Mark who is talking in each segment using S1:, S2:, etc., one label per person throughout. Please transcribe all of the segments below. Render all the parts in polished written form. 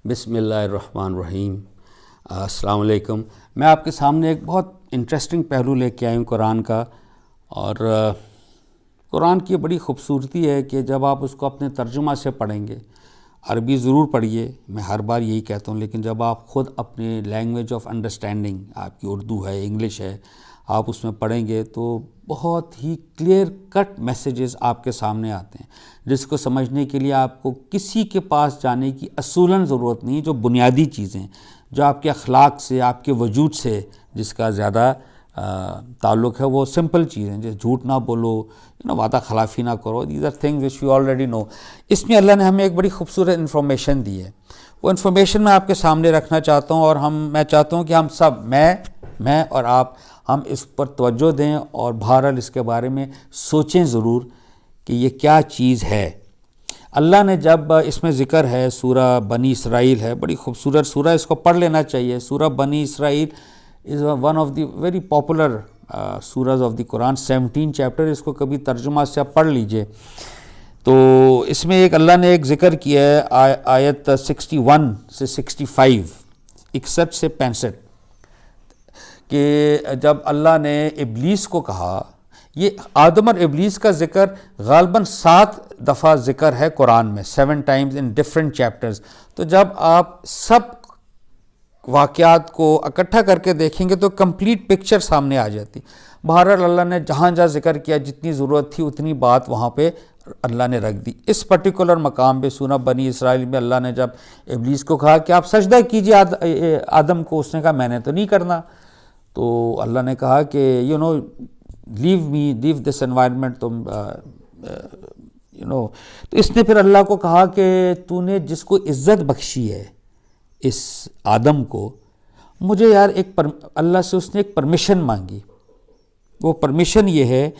S1: بسم اللہ الرحمن الرحیم۔ السلام علیکم۔ میں آپ کے سامنے ایک بہت انٹرسٹنگ پہلو لے کے آئی ہوں قرآن کا، اور قرآن کی بڑی خوبصورتی ہے کہ جب آپ اس کو اپنے ترجمہ سے پڑھیں گے، عربی ضرور پڑھیے، میں ہر بار یہی کہتا ہوں، لیکن جب آپ خود اپنے لینگویج آف انڈرسٹینڈنگ، آپ کی اردو ہے، انگلش ہے، آپ اس میں پڑھیں گے تو بہت ہی کلیئر کٹ میسیجز آپ کے سامنے آتے ہیں، جس کو سمجھنے کے لیے آپ کو کسی کے پاس جانے کی اصولاً ضرورت نہیں۔ جو بنیادی چیزیں جو آپ کے اخلاق سے، آپ کے وجود سے جس کا زیادہ تعلق ہے، وہ سمپل چیزیں، جیسے جھوٹ نہ بولو، وعدہ خلافی نہ کرو، these are things which you already know. اس میں اللہ نے ہمیں ایک بڑی خوبصورت انفارمیشن دی ہے، وہ انفارمیشن میں آپ کے سامنے رکھنا چاہتا ہوں، اور میں چاہتا ہوں کہ ہم سب، میں اور آپ، ہم اس پر توجہ دیں اور بہرحال اس کے بارے میں سوچیں ضرور کہ یہ کیا چیز ہے۔ اللہ نے جب اس میں ذکر ہے، سورہ بنی اسرائیل ہے، بڑی خوبصورت سورہ، اس کو پڑھ لینا چاہیے۔ سورہ بنی اسرائیل is one of the very popular سورہز آف دی قرآن، 17 چیپٹر، اس کو کبھی ترجمہ سے آپ پڑھ لیجئے۔ تو اس میں اللہ نے ایک ذکر کیا ہے، آیت 61 سے 65، 61 سے 65، کہ جب اللہ نے ابلیس کو کہا، یہ آدم اور ابلیس کا ذکر غالباً 7 دفعہ ذکر ہے قرآن میں، 7 times in different chapters۔ تو جب آپ سب واقعات کو اکٹھا کر کے دیکھیں گے تو کمپلیٹ پکچر سامنے آ جاتی۔ بہرحال اللہ نے جہاں جہاں ذکر کیا، جتنی ضرورت تھی اتنی بات وہاں پہ اللہ نے رکھ دی۔ اس پرٹیکولر مقام پہ سورہ بنی اسرائیل میں اللہ نے جب ابلیس کو کہا کہ آپ سجدہ کیجئے آدم کو، اس نے کہا میں نے تو نہیں کرنا۔ تو اللہ نے کہا کہ لیو دس انوائرمنٹ، تم تو اس نے پھر اللہ کو کہا کہ تو نے جس کو عزت بخشی ہے، اس آدم کو، مجھے یار اللہ سے اس نے ایک پرمیشن مانگی۔ وہ پرمیشن یہ ہے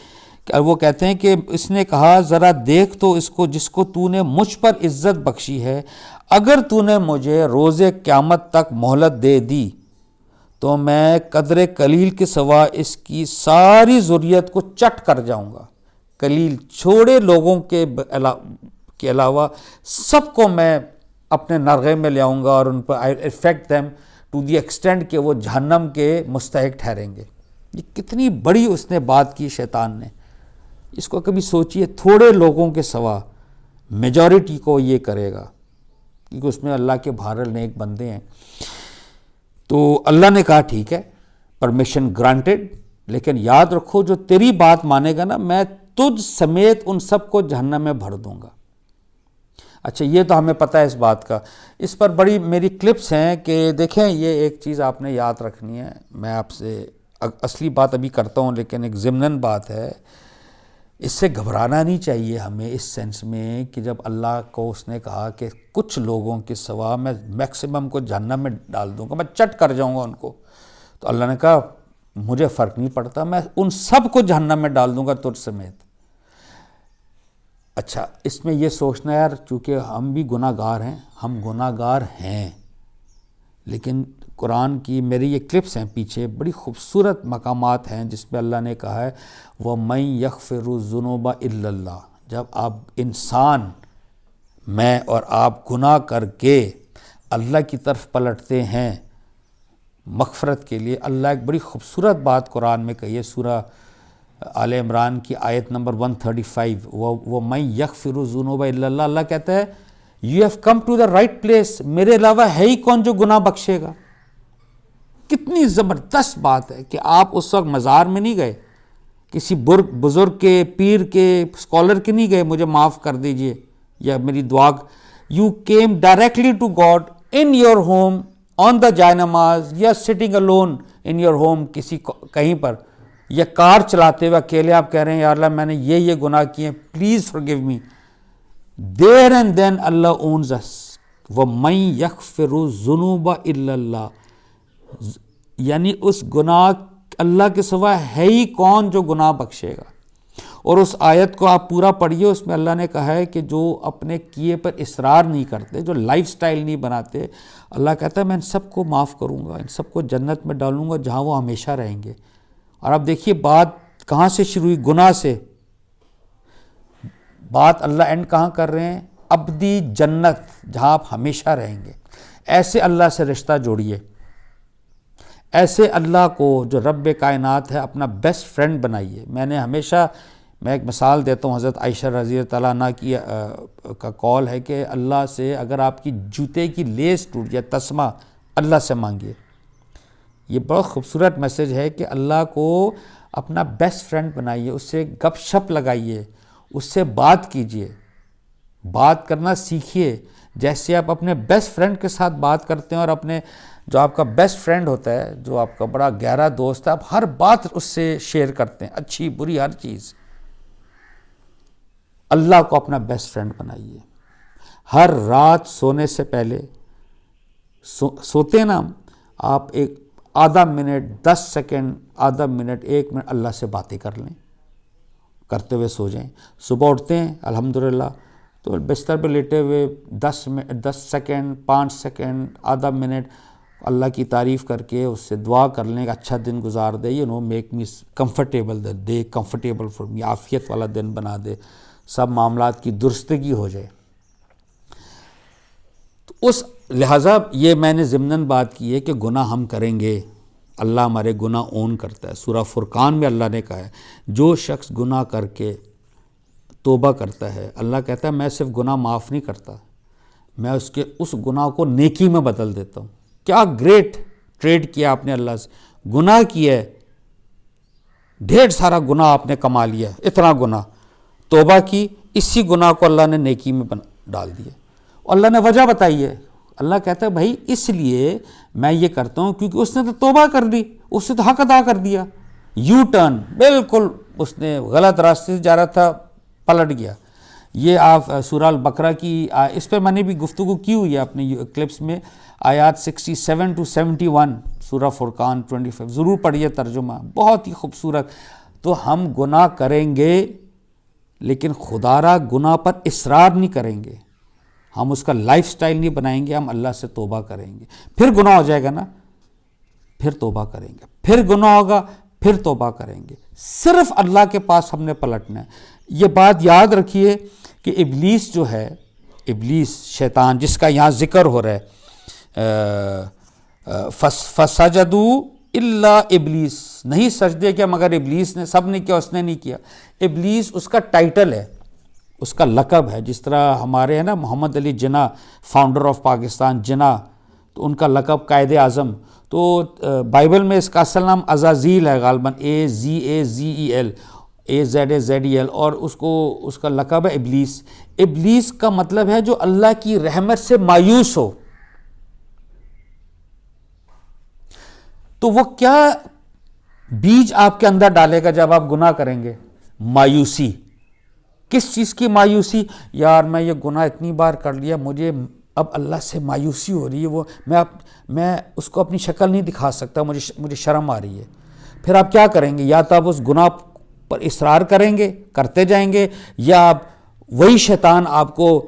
S1: کہ وہ کہتے ہیں کہ اس نے کہا ذرا دیکھ تو اس کو جس کو تو نے مجھ پر عزت بخشی ہے، اگر تو نے مجھے روز قیامت تک مہلت دے دی تو میں قدر قلیل کے سوا اس کی ساری ذریت کو چٹ کر جاؤں گا۔ قلیل چھوڑے لوگوں کے علاوہ سب کو میں اپنے نرغے میں لے آؤں گا، اور ان پر I affect them to the extent کہ وہ جہنم کے مستحق ٹھہریں گے۔ یہ کتنی بڑی اس نے بات کی شیطان نے، اس کو کبھی سوچئے، تھوڑے لوگوں کے سوا میجورٹی کو یہ کرے گا، کیونکہ اس میں اللہ کے بہرحال نیک بندے ہیں۔ تو اللہ نے کہا ٹھیک ہے، پرمیشن گرانٹڈ، لیکن یاد رکھو جو تیری بات مانے گا نا، میں تجھ سمیت ان سب کو جہنم میں بھر دوں گا۔ اچھا، یہ تو ہمیں پتہ ہے اس بات کا۔ اس پر بڑی میری کلپس ہیں کہ دیکھیں، یہ ایک چیز آپ نے یاد رکھنی ہے۔ میں آپ سے اصلی بات ابھی کرتا ہوں، لیکن ایک ضمناً بات ہے، اس سے گھبرانا نہیں چاہیے ہمیں، اس سینس میں کہ جب اللہ کو اس نے کہا کہ کچھ لوگوں کے سوا میں میکسیمم کو جہنم میں ڈال دوں گا، میں چٹ کر جاؤں گا ان کو، تو اللہ نے کہا مجھے فرق نہیں پڑتا، میں ان سب کو جہنم میں ڈال دوں گا تجھ سمیت۔ اچھا، اس میں یہ سوچنا یار، چونکہ ہم بھی گناہ گار ہیں، ہم گناہ گار ہیں، لیکن قرآن کی میری یہ کلپس ہیں پیچھے، بڑی خوبصورت مقامات ہیں جس میں اللہ نے کہا ہے وَمَن يَغْفِرُ الذُّنُوبَ إِلَّا اللَّهُ۔ جب آپ انسان، میں اور آپ گناہ کر کے اللہ کی طرف پلٹتے ہیں مغفرت کے لیے، اللہ ایک بڑی خوبصورت بات قرآن میں کہی ہے، سورہ آل عمران کی آیت نمبر 135، وَمَن يَغْفِرُ الذُّنُوبَ إِلَّا اللَّهُ۔ اللہ کہتا ہے you have come to the right place, میرے علاوہ ہے ہی کون جو گناہ بخشے گا۔ کتنی زبردست بات ہے کہ آپ اس وقت مزار میں نہیں گئے، کسی بزرگ کے، پیر کے، اسکالر کے نہیں گئے مجھے معاف کر دیجئے یا میری دعا، you came directly to God in your home on the جائے نماز، یا sitting alone in your home, کسی کہیں پر، یا کار چلاتے ہوئے اکیلے آپ کہہ رہے ہیں یا اللہ میں نے یہ گناہ کیے، please forgive me۔ There and then Allah owns us۔ وَمَن يَغْفِرُ الذُّنُوبَ إِلَّا اللَّهُ، یعنی اس گناہ اللہ کے سوا ہے ہی کون جو گناہ بخشے گا۔ اور اس آیت کو آپ پورا پڑھیے، اس میں اللہ نے کہا ہے کہ جو اپنے کیے پر اصرار نہیں کرتے، جو لائف سٹائل نہیں بناتے، اللہ کہتا ہے میں ان سب کو معاف کروں گا، ان سب کو جنت میں ڈالوں گا جہاں وہ ہمیشہ رہیں گے۔ اور اب دیکھیے بات کہاں سے شروع ہوئی، گناہ سے، بات اللہ اینڈ کہاں کر رہے ہیں، ابدی جنت جہاں آپ ہمیشہ رہیں گے. ایسے اللہ سے رشتہ جوڑیے, ایسے اللہ کو جو رب کائنات ہے اپنا بیسٹ فرینڈ بنائیے. میں ایک مثال دیتا ہوں, حضرت عائشہ رضی اللہ تعالیٰ عنہ کی کا قول ہے کہ اللہ سے اگر آپ کی جوتے کی لیس ٹوٹ جائے, تسمہ, اللہ سے مانگیے. یہ بہت خوبصورت میسج ہے کہ اللہ کو اپنا بیسٹ فرینڈ بنائیے, اس سے گپ شپ لگائیے, اس سے بات کیجیے, بات کرنا سیکھیے جیسے آپ اپنے بیسٹ فرینڈ کے ساتھ بات کرتے ہیں. اور اپنے جو آپ کا بیسٹ فرینڈ ہوتا ہے, جو آپ کا بڑا گہرا دوست ہے, آپ ہر بات اس سے شیئر کرتے ہیں, اچھی بری ہر چیز. اللہ کو اپنا بیسٹ فرینڈ بنائیے. ہر رات سونے سے پہلے سوتے نا آپ ایک آدھا منٹ, 10 سیکنڈ, آدھا منٹ, 1 منٹ اللہ سے باتیں کر لیں, کرتے ہوئے سو جائیں. صبح اٹھتے ہیں الحمدللہ تو بستر پہ لیٹے ہوئے 10 سیکنڈ, 5 سیکنڈ, آدھا منٹ اللہ کی تعریف کر کے اس سے دعا کر لیں کہ اچھا دن گزار دے, میک می کمفرٹیبل دے, کمفرٹیبل فار می, عافیت والا دن بنا دے, سب معاملات کی درستگی ہو جائے. تو اس لہٰذا یہ میں نے ضمناً بات کی ہے کہ گناہ ہم کریں گے, اللہ ہمارے گناہ اون کرتا ہے. سورہ فرقان میں اللہ نے کہا ہے جو شخص گناہ کر کے توبہ کرتا ہے, اللہ کہتا ہے میں صرف گناہ معاف نہیں کرتا, میں اس گناہ کو نیکی میں بدل دیتا ہوں. کیا گریٹ ٹریڈ کیا آپ نے اللہ سے, گناہ کیا ہے, ڈھیر سارا گناہ آپ نے کما لیا, اتنا گناہ, توبہ کی, اسی گناہ کو اللہ نے نیکی میں ڈال دیا. اور اللہ نے وجہ بتائی ہے, اللہ کہتا ہے بھائی اس لیے میں یہ کرتا ہوں کیونکہ اس نے تو توبہ کر لی, اس نے تو حق ادا کر دیا, یو ٹرن, بالکل اس نے غلط راستے سے جا رہا تھا, پلٹ گیا. یہ آپ سورہ البقرہ کی اس پہ میں نے بھی گفتگو کی ہوئی ہے اپنے کلپس میں, آیات 67 to 71 سورہ فرقان 25, ضرور پڑھیے ترجمہ, بہت ہی خوبصورت. تو ہم گناہ کریں گے لیکن خدا را گناہ پر اصرار نہیں کریں گے, ہم اس کا لائف سٹائل نہیں بنائیں گے, ہم اللہ سے توبہ کریں گے. پھر گناہ ہو جائے گا نا, پھر توبہ کریں گے, پھر گناہ ہوگا, پھر توبہ کریں گے. صرف اللہ کے پاس ہم نے پلٹنا ہے. یہ بات یاد رکھیے کہ ابلیس جو ہے, ابلیس شیطان جس کا یہاں ذکر ہو رہا ہے, فسجدوا الا ابلیس, نہیں سجدے کیا مگر ابلیس نے, سب نے کیا, اس نے نہیں کیا. ابلیس اس کا ٹائٹل ہے, اس کا لقب ہے. جس طرح ہمارے ہیں نا محمد علی جناح, فاؤنڈر آف پاکستان, جناح, تو ان کا لقب قائد اعظم. تو بائبل میں اس کا اصل نام عزازیل ہے غالباً, AZAZEL, AZAZEL, اور اس کا لقب ہے ابلیس. ابلیس کا مطلب ہے جو اللہ کی رحمت سے مایوس ہو. تو وہ کیا بیج آپ کے اندر ڈالے گا جب آپ گناہ کریں گے؟ مایوسی. کس چیز کی مایوسی؟ یار میں یہ گناہ اتنی بار کر لیا, مجھے اب اللہ سے مایوسی ہو رہی ہے, وہ میں اس کو اپنی شکل نہیں دکھا سکتا, مجھے شرم آ رہی ہے. پھر آپ کیا کریں گے؟ یا تو آپ اس گناہ پر اصرار کریں گے, کرتے جائیں گے, یا آپ وہی شیطان آپ کو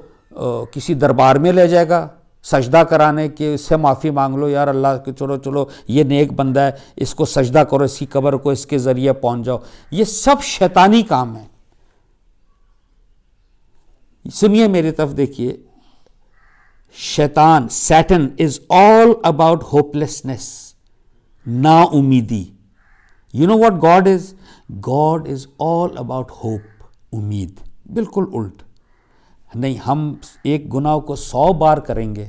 S1: کسی دربار میں لے جائے گا سجدہ کرانے کے, اس سے معافی مانگ لو, یار اللہ کہ چلو یہ نیک بندہ ہے, اس کو سجدہ کرو, اس کی قبر کو اس کے ذریعے پہنچ جاؤ. یہ سب شیطانی کام ہے. سنیے میری طرف دیکھیے, شیطان, Satan is all about hopelessness, نا امیدی. You know what God is? God is all about hope, امید. بالکل الٹ. نہیں, ہم ایک گناہ کو 100 بار کریں گے,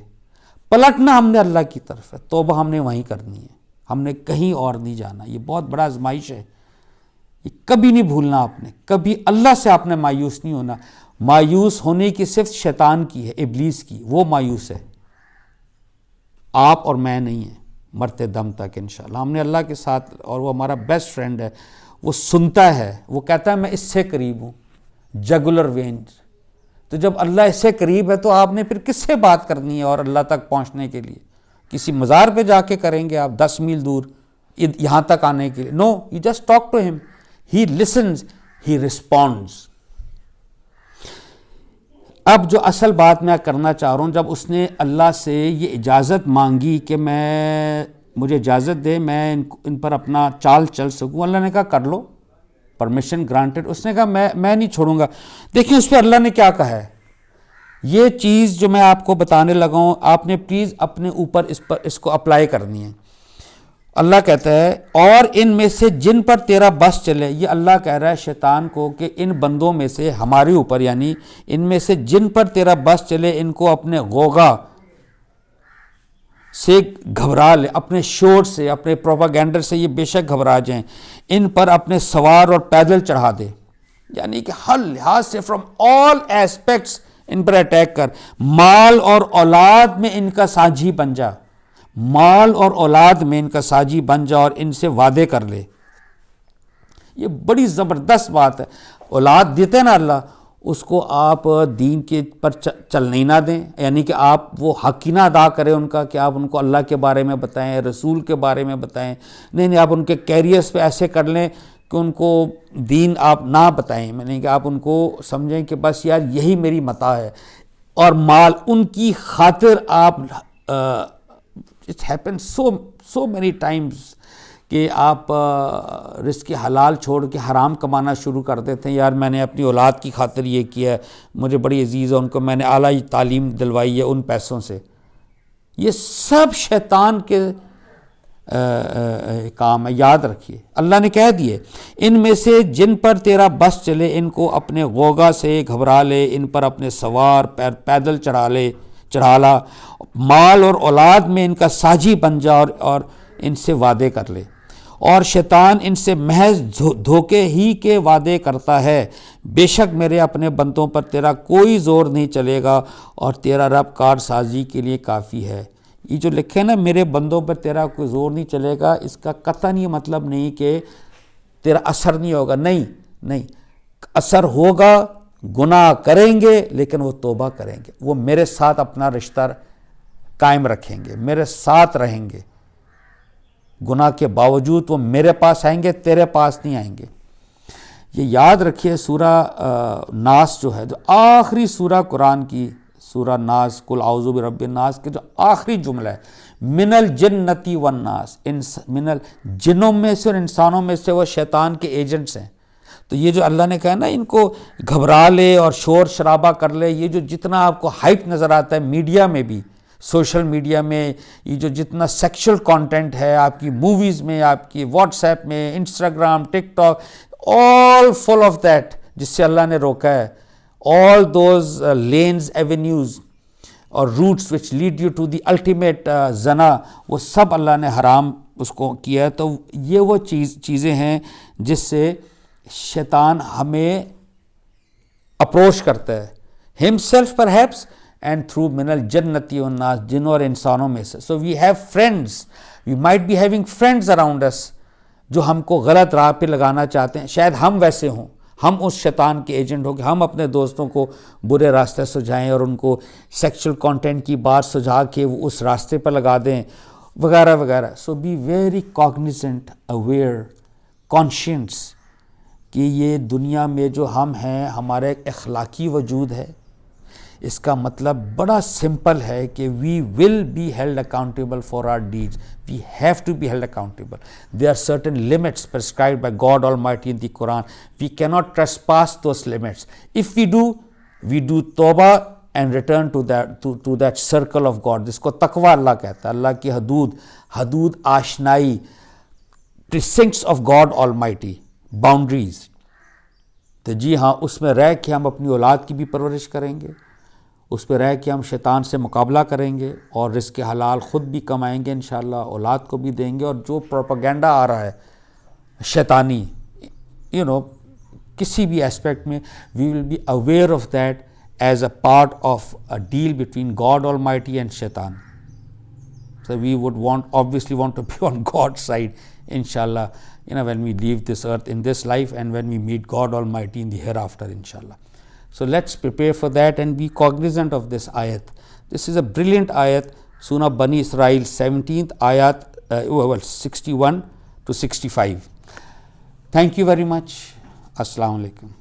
S1: پلٹنا ہم نے اللہ کی طرف ہے, توبہ ہم نے وہیں کرنی ہے, ہم نے کہیں اور نہیں جانا. یہ بہت بڑا آزمائش ہے, یہ کبھی نہیں بھولنا آپ نے, کبھی اللہ سے آپ نے مایوس نہیں ہونا. مایوس ہونے کی صرف شیطان کی ہے, ابلیس کی, وہ مایوس ہے, آپ اور میں نہیں ہیں مرتے دم تک انشاءاللہ. ہم نے اللہ کے ساتھ, اور وہ ہمارا بیسٹ فرینڈ ہے, وہ سنتا ہے, وہ کہتا ہے میں اس سے قریب ہوں, جگولر وینج. تو جب اللہ اس سے قریب ہے تو آپ نے پھر کس سے بات کرنی ہے اور اللہ تک پہنچنے کے لیے؟ کسی مزار پہ جا کے کریں گے آپ 10 میل دور یہاں تک آنے کے لیے؟ نو, یو جسٹ ٹاک ٹو ہم, ہی لسنز, ہی رسپونڈز. اب جو اصل بات میں کرنا چاہ رہا ہوں, جب اس نے اللہ سے یہ اجازت مانگی کہ مجھے اجازت دے میں ان پر اپنا چال چل سکوں, اللہ نے کہا کر لو, پرمیشن گرانٹڈ. اس نے کہا میں نہیں چھوڑوں گا. دیکھیں اس پہ اللہ نے کیا کہا ہے, یہ چیز جو میں آپ کو بتانے لگا ہوں آپ نے پلیز اپنے اوپر اس کو اپلائی کرنی ہے. اللہ کہتا ہے اور ان میں سے جن پر تیرا بس چلے. یہ اللہ کہہ رہا ہے شیطان کو کہ ان بندوں میں سے ہمارے اوپر یعنی ان میں سے جن پر تیرا بس چلے ان کو اپنے غوغا سے گھبرا لے, اپنے شور سے, اپنے پروپاگینڈر سے یہ بے شک گھبرا جائیں. ان پر اپنے سوار اور پیدل چڑھا دے, یعنی کہ ہر لحاظ سے from all aspects in per attack کر. مال اور اولاد میں ان کا ساجی بن جا, مال اور اولاد میں ان کا ساجی بن جا اور ان سے وعدے کر لے. یہ بڑی زبردست بات ہے. اولاد دیتے ہیں نا اللہ, اس کو آپ دین کے پر چلنے ہی نہ دیں, یعنی کہ آپ وہ حق ہی نہ ادا کریں ان کا کہ آپ ان کو اللہ کے بارے میں بتائیں, رسول کے بارے میں بتائیں. نہیں, آپ ان کے کیریئرز پہ ایسے کر لیں کہ ان کو دین آپ نہ بتائیں, یعنی کہ آپ ان کو سمجھیں کہ بس یار یہی میری متاع ہے. اور مال ان کی خاطر آپ it happen so many Times کہ آپ رزق حلال چھوڑ کے حرام کمانا شروع کر دیتے ہیں. یار میں نے اپنی اولاد کی خاطر یہ کیا ہے, مجھے بڑی عزیز ہے, ان کو میں نے اعلیٰ تعلیم دلوائی ہے ان پیسوں سے. یہ سب شیطان کے کام ہے, یاد رکھیے. اللہ نے کہہ دیے ان میں سے جن پر تیرا بس چلے ان کو اپنے غوغا سے گھبرا لے, ان پر اپنے سوار پیدل چڑھا لا. مال اور اولاد میں ان کا ساجی بن جا اور ان سے وعدے کر لے. اور شیطان ان سے محض دھوکے ہی کے وعدے کرتا ہے. بے شک میرے اپنے بندوں پر تیرا کوئی زور نہیں چلے گا اور تیرا رب کار سازی کے لیے کافی ہے. یہ جو لکھے نا میرے بندوں پر تیرا کوئی زور نہیں چلے گا, اس کا قطعاً یہ مطلب نہیں کہ تیرا اثر نہیں ہوگا. نہیں, اثر ہوگا, گناہ کریں گے لیکن وہ توبہ کریں گے, وہ میرے ساتھ اپنا رشتہ قائم رکھیں گے, میرے ساتھ رہیں گے. گناہ کے باوجود وہ میرے پاس آئیں گے, تیرے پاس نہیں آئیں گے. یہ یاد رکھیے سورہ ناس جو ہے, جو آخری سورہ قرآن کی, سورہ ناس قل اعوذ برب الناس کے جو آخری جملہ ہے, من الجنتی والناس, من الجنوں میں سے اور انسانوں میں سے وہ شیطان کے ایجنٹس ہیں. تو یہ جو اللہ نے کہا نا ان کو گھبرا لے اور شور شرابہ کر لے, یہ جو جتنا آپ کو ہائپ نظر آتا ہے میڈیا میں بھی, سوشل میڈیا میں, یہ جو جتنا سیکشل کانٹینٹ ہے آپ کی موویز میں, آپ کی واٹس ایپ میں, Instagram, TikTok, all full of that, جس سے اللہ نے روکا ہے. all those lanes, avenues اور routes which lead you to the ultimate زنا, وہ سب اللہ نے حرام اس کو کیا ہے. تو یہ وہ چیزیں ہیں جس سے شیطان ہمیں اپروچ کرتا ہے, himself perhaps and through من الجنتی والناس, جنوں اور انسانوں میں سے. So we have friends, we might be having friends around us جو ہم کو غلط راہ پہ لگانا چاہتے ہیں. شاید ہم ویسے ہوں, ہم اس شیطان کے ایجنٹ ہو کہ ہم اپنے دوستوں کو برے راستے سجھائیں اور ان کو سیکشل کانٹینٹ کی بات سجھا کے وہ اس راستے پر لگا دیں وغیرہ وغیرہ. سو بی ویری کاگنیزنٹ, اویئر, کانشینس کہ یہ دنیا میں جو ہم ہیں ہمارا ایک اخلاقی وجود ہے. اس کا مطلب بڑا سمپل ہے کہ we will be held accountable for our deeds. We have to be held accountable. There are certain limits prescribed by God Almighty in the Quran. We cannot trespass those limits. If we do, we do tawbah and return to that circle of God. جس کو تقوی اللہ کہتا ہے, اللہ کی حدود آشنائی, precincts of God Almighty, boundaries. تو جی ہاں, اس میں رہ کے ہم اپنی اولاد کی بھی پرورش کریں گے, اس پہ رہ کے ہم شیطان سے مقابلہ کریں گے اور رزق حلال خود بھی کمائیں گے انشاءاللہ, اولاد کو بھی دیں گے. اور جو پروپیگنڈا آ رہا ہے شیطانی کسی بھی اسپیکٹ میں, we will be aware of that as a part of a deal between God almighty and شیطان. So we would obviously want to be on God's side inshallah, when we leave this earth in this life and when we meet God Almighty in the hereafter inshallah. So let's prepare for that and be cognizant of this ayat. This is a brilliant ayat, Surah Bani Israel, 17th ayat, 61 to 65. Thank you very much. Assalamu alaikum.